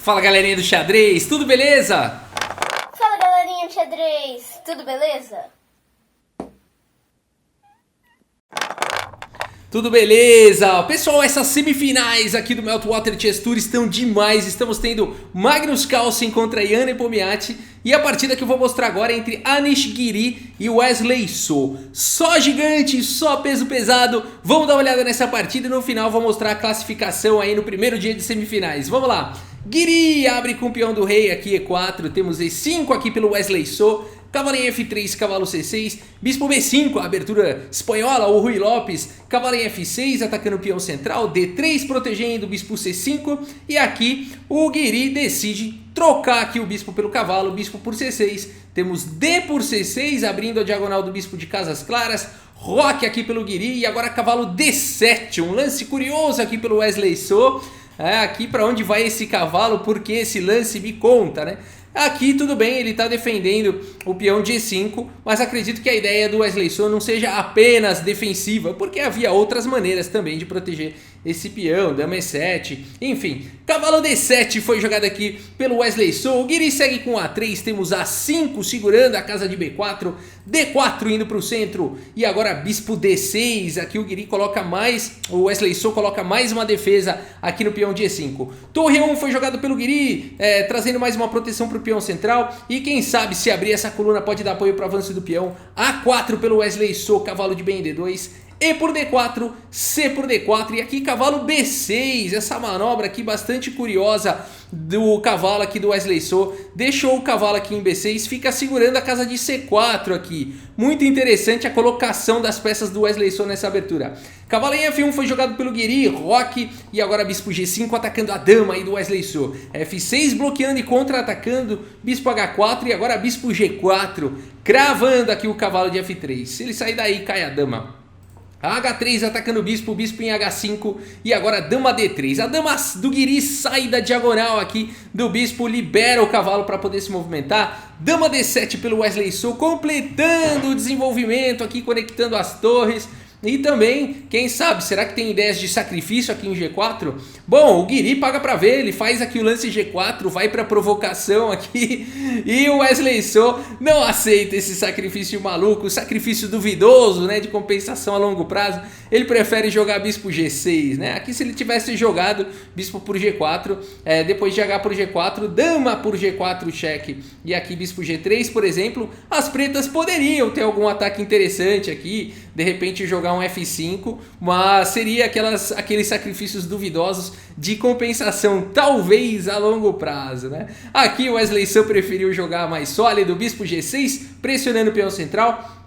Fala galerinha do xadrez, tudo beleza? Fala galerinha do xadrez, tudo beleza? Tudo beleza? Pessoal, essas semifinais aqui do Meltwater Chess Tour estão demais. Estamos tendo Magnus Carlsen contra Ian Nepomniachtchi. E a partida que eu vou mostrar agora é entre Anish Giri e Wesley So. Só gigante, só peso pesado. Vamos dar uma olhada nessa partida e no final vou mostrar a classificação aí no primeiro dia de semifinais. Vamos lá. Giri abre com o peão do rei aqui E4. Temos E5 aqui pelo Wesley So. Cavalo em F3, cavalo C6, bispo B5, a abertura espanhola, o Rui Lopes, cavalo em F6, atacando o peão central, D3 protegendo o bispo C5, e aqui o Giri decide trocar aqui o bispo pelo cavalo, bispo por C6, temos D por C6, abrindo a diagonal do bispo de casas claras, roque aqui pelo Giri, e agora cavalo D7, um lance curioso aqui pelo Wesley So, aqui para onde vai esse cavalo, porque esse lance me conta, né? Aqui tudo bem, ele está defendendo o peão de E5, mas acredito que a ideia do Wesley So não seja apenas defensiva, porque havia outras maneiras também de proteger esse peão, dama E7, enfim. Cavalo D7 foi jogado aqui pelo Wesley So, o Giri segue com A3, temos A5 segurando a casa de B4, D4 indo para o centro, e agora bispo D6, aqui o Giri coloca mais, o Wesley So coloca mais uma defesa aqui no peão de E5. Torre 1 foi jogado pelo Giri, trazendo mais uma proteção para o peão central, e quem sabe se abrir essa coluna pode dar apoio para o avanço do peão. A4 pelo Wesley So, cavalo de bem em D2, E por D4, C por D4 e aqui cavalo B6, essa manobra aqui bastante curiosa do cavalo aqui do Wesley So, deixou o cavalo aqui em B6, fica segurando a casa de C4 aqui, muito interessante a colocação das peças do Wesley So nessa abertura. Cavalo em F1 foi jogado pelo Giri, roque e agora bispo G5 atacando a dama aí do Wesley So, F6 bloqueando e contra-atacando, bispo H4 e agora bispo G4, cravando aqui o cavalo de F3, se ele sair daí cai a dama. H3 atacando o bispo em H5 e agora dama D3. A dama do Giri sai da diagonal aqui do bispo, libera o cavalo para poder se movimentar. Dama D7 pelo Wesley So, completando o desenvolvimento aqui, conectando as torres. E também, quem sabe, será que tem ideias de sacrifício aqui em G4? Bom, o Giri paga pra ver, ele faz aqui o lance G4, vai pra provocação aqui. E o Wesley So não aceita esse sacrifício maluco, sacrifício duvidoso, né, de compensação a longo prazo. Ele prefere jogar bispo G6, né? Aqui se ele tivesse jogado bispo por G4, depois de H por G4, dama por G4 cheque. E aqui bispo G3, por exemplo, as pretas poderiam ter algum ataque interessante aqui, de repente jogar um F5, mas seria aqueles sacrifícios duvidosos de compensação, talvez a longo prazo, né? Aqui o Wesley So preferiu jogar mais sólido, bispo G6, pressionando o peão central.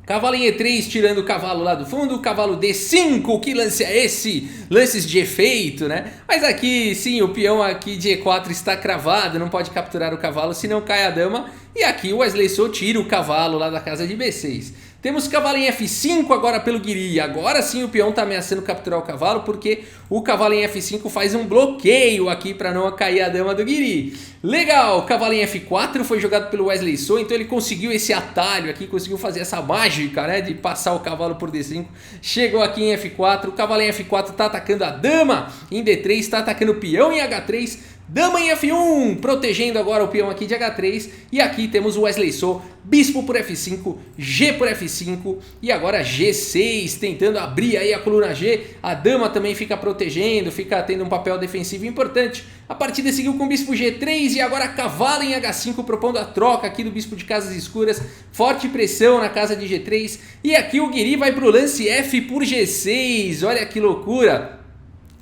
Cavalo em E3, tirando o cavalo lá do fundo, cavalo D5, que lance é esse? Lances de efeito, né? Mas aqui, sim, o peão aqui de E4 está cravado, não pode capturar o cavalo, senão cai a dama. E aqui o Wesley So tira o cavalo lá da casa de B6. Temos cavalo em F5 agora pelo Giri, agora sim o peão está ameaçando capturar o cavalo, porque o cavalo em F5 faz um bloqueio aqui para não cair a dama do Giri. Legal, cavalo em F4 foi jogado pelo Wesley So, então ele conseguiu esse atalho aqui, conseguiu fazer essa mágica, né, de passar o cavalo por D5. Chegou aqui em F4, o cavalo em F4 está atacando a dama em D3, está atacando o peão em H3, dama em F1, protegendo agora o peão aqui de H3. E aqui temos o Wesley So, bispo por F5, G por F5 e agora G6, tentando abrir aí a coluna G. A dama também fica protegendo, fica tendo um papel defensivo importante. A partida seguiu com bispo G3 e agora cavalo em H5, propondo a troca aqui do bispo de casas escuras. Forte pressão na casa de G3. E aqui o Giri vai para o lance F por G6, olha que loucura.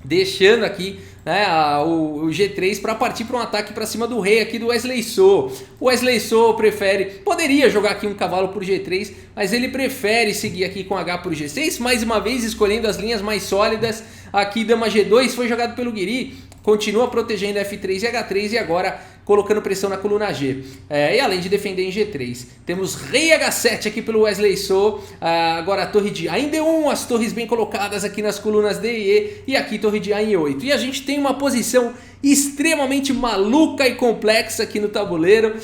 Deixando aqui, né, o G3 para partir para um ataque para cima do rei aqui do Wesley So. O Wesley So poderia jogar aqui um cavalo por G3, mas ele prefere seguir aqui com H por G6, mais uma vez escolhendo as linhas mais sólidas. Aqui dama G2 foi jogado pelo Giri, continua protegendo F3 e H3 e agora colocando pressão na coluna G, e além de defender em G3. Temos rei H7 aqui pelo Wesley So, agora a torre de A em D1, as torres bem colocadas aqui nas colunas D e E, e aqui torre de A em 8. E a gente tem uma posição extremamente maluca e complexa aqui no tabuleiro.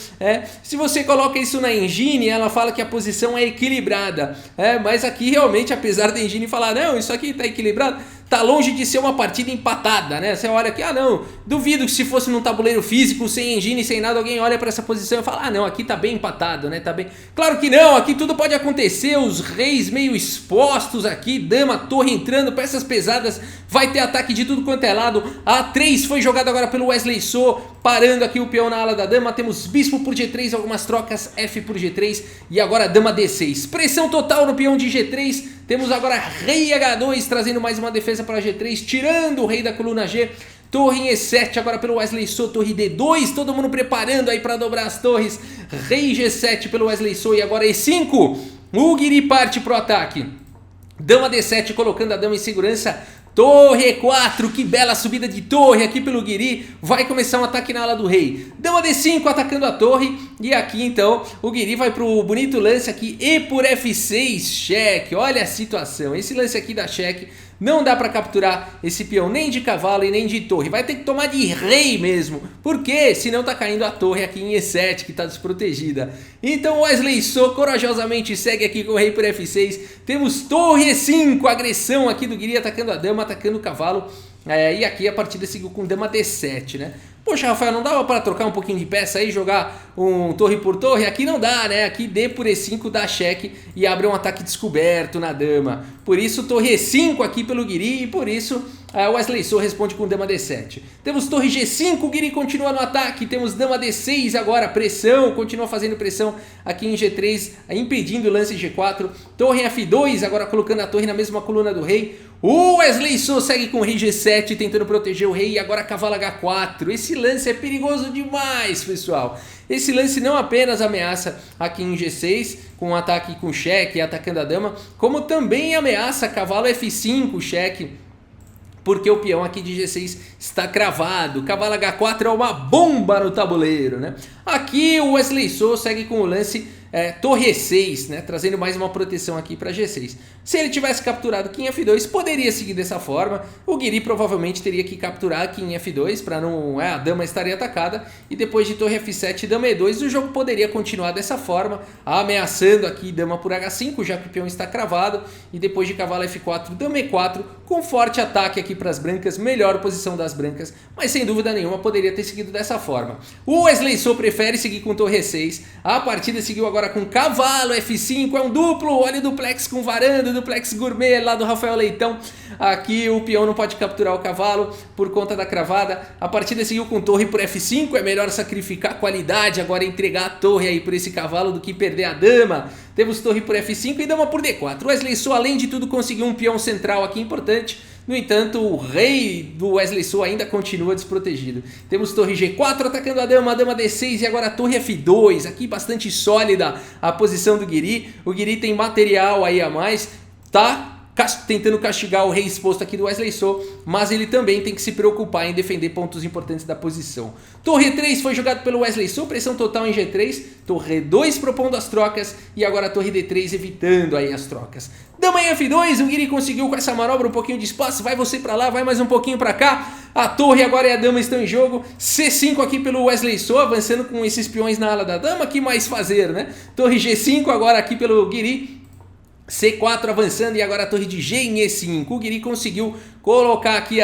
Se você coloca isso na engine, ela fala que a posição é equilibrada, mas aqui realmente, apesar da engine falar, não, isso aqui está equilibrado, tá longe de ser uma partida empatada, né? Você olha aqui, não, duvido que se fosse num tabuleiro físico, sem engine, sem nada, alguém olha pra essa posição e fala, não, aqui tá bem empatado, né? Tá bem... Claro que não, aqui tudo pode acontecer, os reis meio expostos aqui, dama, torre entrando, peças pesadas, vai ter ataque de tudo quanto é lado. A A3 foi jogado agora pelo Wesley So, parando aqui o peão na ala da dama, temos bispo por G3, algumas trocas, F por G3 e agora dama D6. Pressão total no peão de G3, temos agora rei H2 trazendo mais uma defesa para G3, tirando o rei da coluna G. Torre em E7 agora pelo Wesley So, torre D2, todo mundo preparando aí para dobrar as torres. Rei G7 pelo Wesley So e agora E5. O Guiri parte pro ataque. Dama D7 colocando a dama em segurança. Torre E4, que bela subida de torre aqui pelo Guiri. Vai começar um ataque na ala do rei. Dama D5 atacando a torre. E aqui então o Guiri vai pro bonito lance aqui. E por F6, cheque. Olha a situação. Esse lance aqui dá cheque. Não dá pra capturar esse peão nem de cavalo e nem de torre. Vai ter que tomar de rei mesmo. Por quê? Senão tá caindo a torre aqui em E7 que tá desprotegida. Então Wesley So corajosamente segue aqui com o rei por F6. Temos torre E5, agressão aqui do Guiri atacando a dama, atacando o cavalo. E aqui a partida seguiu com dama D7, né? Poxa, Rafael, não dava para trocar um pouquinho de peça aí, jogar um torre por torre? Aqui não dá, né? Aqui D por E5 dá cheque e abre um ataque descoberto na dama. Por isso, torre E5 aqui pelo Guiri e por isso Wesley So responde com dama D7. Temos torre G5, o Guiri continua no ataque. Temos dama D6 agora, pressão, continua fazendo pressão aqui em G3, impedindo o lance G4. Torre F2, agora colocando a torre na mesma coluna do rei. O Wesley So segue com o rei G7 tentando proteger o rei e agora cavalo H4. Esse lance é perigoso demais, pessoal. Esse lance não apenas ameaça aqui em G6 com um ataque com cheque atacando a dama, como também ameaça cavalo F5 cheque, porque o peão aqui de G6 está cravado. Cavalo H4 é uma bomba no tabuleiro, né? Aqui o Wesley So segue com o lance torre E6, né? Trazendo mais uma proteção aqui para G6. Se ele tivesse capturado aqui em F2, poderia seguir dessa forma. O Guiri provavelmente teria que capturar aqui em F2 para não... a dama estaria atacada. E depois de torre F7 e dama E2, o jogo poderia continuar dessa forma, ameaçando aqui dama por H5, já que o peão está cravado. E depois de cavalo F4, dama E4, com forte ataque aqui para as brancas, melhor posição das brancas. Mas sem dúvida nenhuma poderia ter seguido dessa forma. O Wesley So prefere seguir com torre E6. A partida seguiu agora com cavalo F5, é um duplo, olha o duplex com varanda, duplex gourmet lá do Rafael Leitão. Aqui o peão não pode capturar o cavalo por conta da cravada. A partida seguiu com torre por F5, é melhor sacrificar a qualidade, agora entregar a torre aí por esse cavalo do que perder a dama. Temos torre por F5 e dama por D4. O Wesley So além de tudo conseguiu um peão central aqui importante. No entanto, o rei do Wesley So ainda continua desprotegido. Temos torre G4 atacando a dama D6 e agora a torre F2. Aqui bastante sólida a posição do Guiri. O Guiri tem material aí a mais, tá tentando castigar o rei exposto aqui do Wesley So, mas ele também tem que se preocupar em defender pontos importantes da posição. Torre E3 foi jogado pelo Wesley So, pressão total em G3, torre E2 propondo as trocas e agora a torre D3 evitando aí as trocas. Dama em F2, o Guiri conseguiu com essa manobra um pouquinho de espaço, vai você pra lá, vai mais um pouquinho pra cá, a torre agora e a dama estão em jogo, C5 aqui pelo Wesley So, avançando com esses peões na ala da dama, que mais fazer, né? Torre G5 agora aqui pelo Guiri, C4 avançando e agora a torre de G em E5. O Guiri conseguiu colocar aqui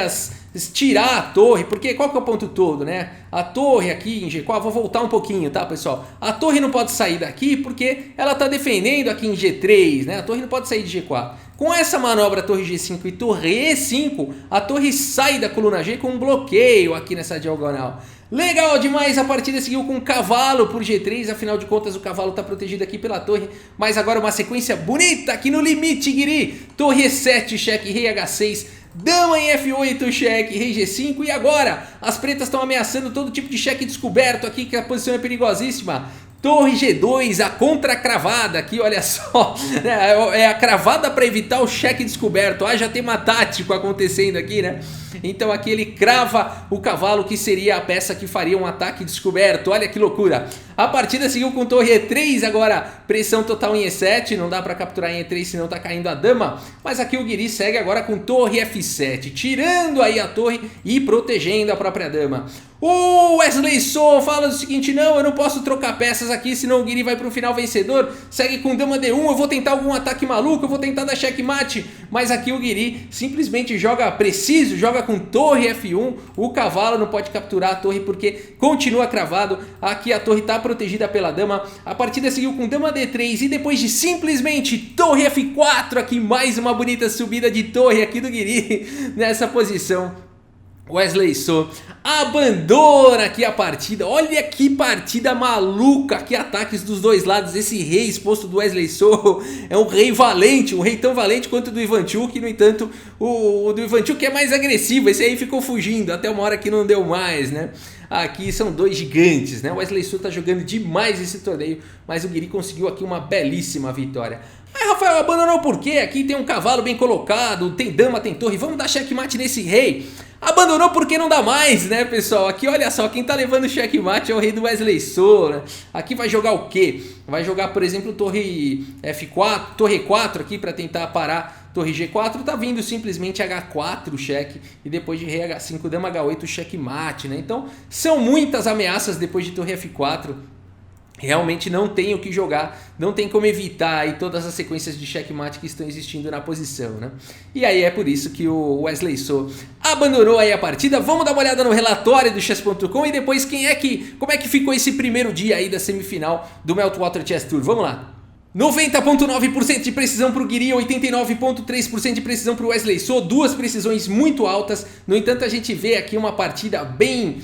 tirar a torre, porque qual que é o ponto todo, né? A torre aqui em G4, vou voltar um pouquinho, tá, pessoal? A torre não pode sair daqui porque ela tá defendendo aqui em G3, né? A torre não pode sair de G4. Com essa manobra torre G5 e torre E5, a torre sai da coluna G com um bloqueio aqui nessa diagonal. Legal demais, a partida seguiu com cavalo por G3, afinal de contas o cavalo está protegido aqui pela torre, mas agora uma sequência bonita aqui no limite, Guiri. Torre E7, cheque, rei H6, dama em F8, cheque, rei G5 e agora as pretas estão ameaçando todo tipo de cheque descoberto aqui, que a posição é perigosíssima. Torre G2, a contra-cravada aqui, olha só, é a cravada para evitar o cheque descoberto, já tem uma tático acontecendo aqui, né? Então aqui ele crava o cavalo, que seria a peça que faria um ataque descoberto. Olha que loucura. A partida seguiu com torre E3, agora pressão total em E7, não dá para capturar em E3 senão tá caindo a dama. Mas aqui o Guiri segue agora com torre F7, tirando aí a torre e protegendo a própria dama. O Wesley So fala o seguinte: não, eu não posso trocar peças aqui, senão o Guiri vai pro final vencedor. Segue com dama D1, eu vou tentar algum ataque maluco, eu vou tentar dar checkmate. Mas aqui o Guiri simplesmente joga preciso, joga com torre F1. O cavalo não pode capturar a torre porque continua cravado. Aqui a torre tá protegida pela dama. A partida seguiu com dama D3 e depois de simplesmente torre F4, aqui mais uma bonita subida de torre aqui do Guiri nessa posição. Wesley So abandona aqui a partida. Olha que partida maluca, que ataques dos dois lados. Esse rei exposto do Wesley So é um rei valente, um rei tão valente quanto o do Ivanchuk. No entanto, o do Ivanchuk é mais agressivo. Esse aí ficou fugindo até uma hora que não deu mais, né? Aqui são dois gigantes, né? O Wesley So tá jogando demais esse torneio, mas o Guiri conseguiu aqui uma belíssima vitória. Aí Rafael, abandonou por quê? Aqui tem um cavalo bem colocado, tem dama, tem torre, vamos dar checkmate nesse rei. Abandonou porque não dá mais, né, pessoal? Aqui olha só, quem tá levando o checkmate é o rei do Wesley So, né? Aqui vai jogar o quê? Vai jogar, por exemplo, torre F4, torre E4 aqui para tentar parar torre G4, tá vindo simplesmente H4 o cheque e depois de rei H5, dama H8 o checkmate, né? Então são muitas ameaças depois de torre F4. Realmente não tem o que jogar, não tem como evitar aí todas as sequências de checkmate que estão existindo na posição, né? E aí é por isso que o Wesley So abandonou aí a partida. Vamos dar uma olhada no relatório do chess.com e depois como é que ficou esse primeiro dia aí da semifinal do Meltwater Chess Tour. Vamos lá. 90,9% de precisão para o Guiri, 89,3% de precisão para o Wesley So, duas precisões muito altas. No entanto, a gente vê aqui uma partida bem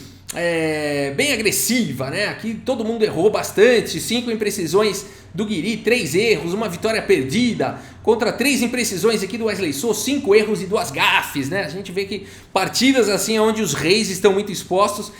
agressiva, né? Aqui todo mundo errou bastante, 5 imprecisões do Guiri, 3 erros, uma vitória perdida, contra 3 imprecisões aqui do Wesley So, 5 erros e 2 gafes, né? A gente vê que partidas assim onde os reis estão muito expostos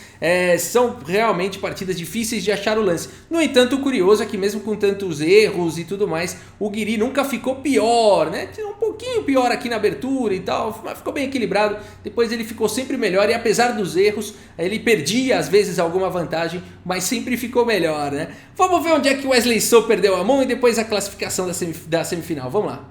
são realmente partidas difíceis de achar o lance. No entanto, o curioso é que mesmo com tantos erros e tudo mais, o Guiri nunca ficou pior, né? Um pouquinho pior aqui na abertura e tal, mas ficou bem equilibrado. Depois ele ficou sempre melhor e apesar dos erros, ele perdia às vezes alguma vantagem, mas sempre ficou melhor, né? Vamos ver onde é que o Wesley So perdeu a mão e depois a classificação da semifinal. Vamos lá.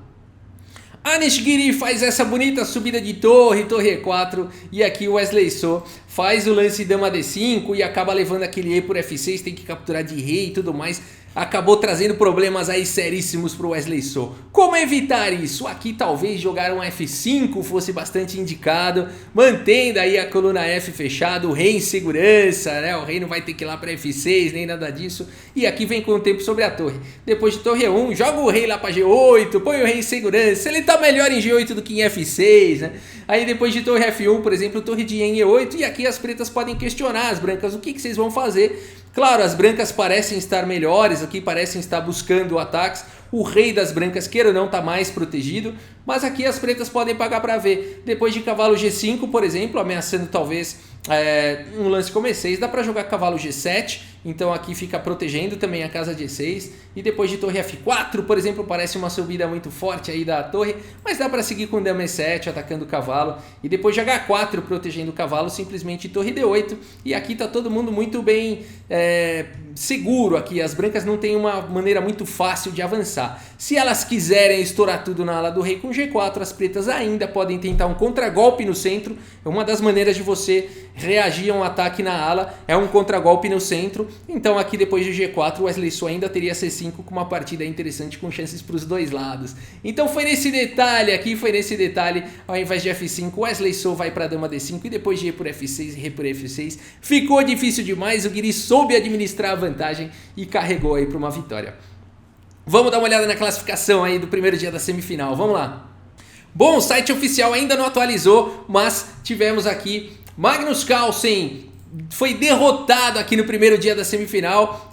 Anish Giri faz essa bonita subida de torre E4 e aqui o Wesley So faz o lance dama D5 e acaba levando aquele E por F6, tem que capturar de rei e tudo mais. Acabou trazendo problemas aí seríssimos para o Wesley So. Como evitar isso? Aqui talvez jogar um F5 fosse bastante indicado, mantendo aí a coluna F fechada, o rei em segurança, né? O rei não vai ter que ir lá para F6, nem nada disso. E aqui vem com o tempo sobre a torre. Depois de torre E1, joga o rei lá para G8, põe o rei em segurança. Ele tá melhor em G8 do que em F6, né? Aí depois de torre F1, por exemplo, torre de em E8, e aqui as pretas podem questionar as brancas, o que vocês vão fazer? Claro, as brancas parecem estar melhores aqui, parecem estar buscando ataques. O rei das brancas, queira ou não, está mais protegido. Mas aqui as pretas podem pagar para ver. Depois de cavalo G5, por exemplo, ameaçando talvez um lance como E6, dá para jogar cavalo G7. Então aqui fica protegendo também a casa G6. E depois de torre F4, por exemplo, parece uma subida muito forte aí da torre. Mas dá para seguir com dama E7, atacando o cavalo. E depois de H4, protegendo o cavalo, simplesmente torre D8. E aqui está todo mundo muito bem seguro aqui. As brancas não têm uma maneira muito fácil de avançar. Se elas quiserem estourar tudo na ala do rei com G4, as pretas ainda podem tentar um contragolpe no centro. É uma das maneiras de você reagir a um ataque na ala, é um contragolpe no centro. Então aqui depois de G4 o Wesley So ainda teria C5 com uma partida interessante com chances para os dois lados. Então foi nesse detalhe aqui, ao invés de F5 o Wesley So vai para dama D5 e depois de E por F6 e Rei por F6 ficou difícil demais, o Guiri soube administrar a vantagem e carregou aí para uma vitória. Vamos dar uma olhada na classificação aí do primeiro dia da semifinal, vamos lá. Bom, o site oficial ainda não atualizou, mas tivemos aqui Magnus Carlsen foi derrotado aqui no primeiro dia da semifinal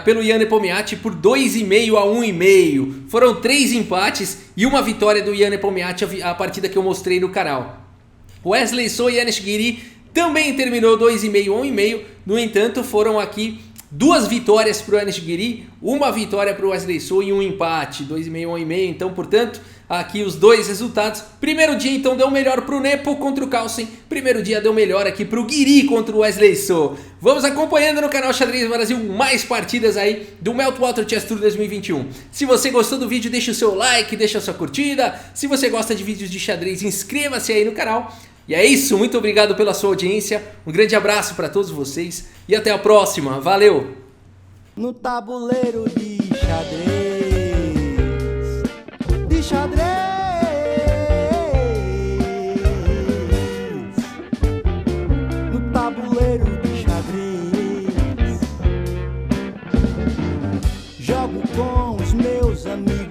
pelo Ian Nepomniachtchi por 2,5 a 1,5. Foram 3 empates e uma vitória do Ian Nepomniachtchi, a partida que eu mostrei no canal. Wesley So e Anish Giri também terminou 2,5 a 1,5. No entanto, foram aqui 2 vitórias para o Anish Giri, 1 vitória para o Wesley So e 1 empate, 2,5, 1,5. Então, portanto, aqui os 2 resultados. Primeiro dia, então, deu melhor para o Nepo contra o Carlsen. Primeiro dia deu melhor aqui para o Giri contra o Wesley So. Vamos acompanhando no canal Xadrez Brasil mais partidas aí do Meltwater Chess Tour 2021. Se você gostou do vídeo, deixa o seu like, deixa a sua curtida. Se você gosta de vídeos de xadrez, inscreva-se aí no canal. E é isso, muito obrigado pela sua audiência, um grande abraço para todos vocês e até a próxima, valeu! No tabuleiro de xadrez, no tabuleiro de xadrez, jogo com os meus amigos.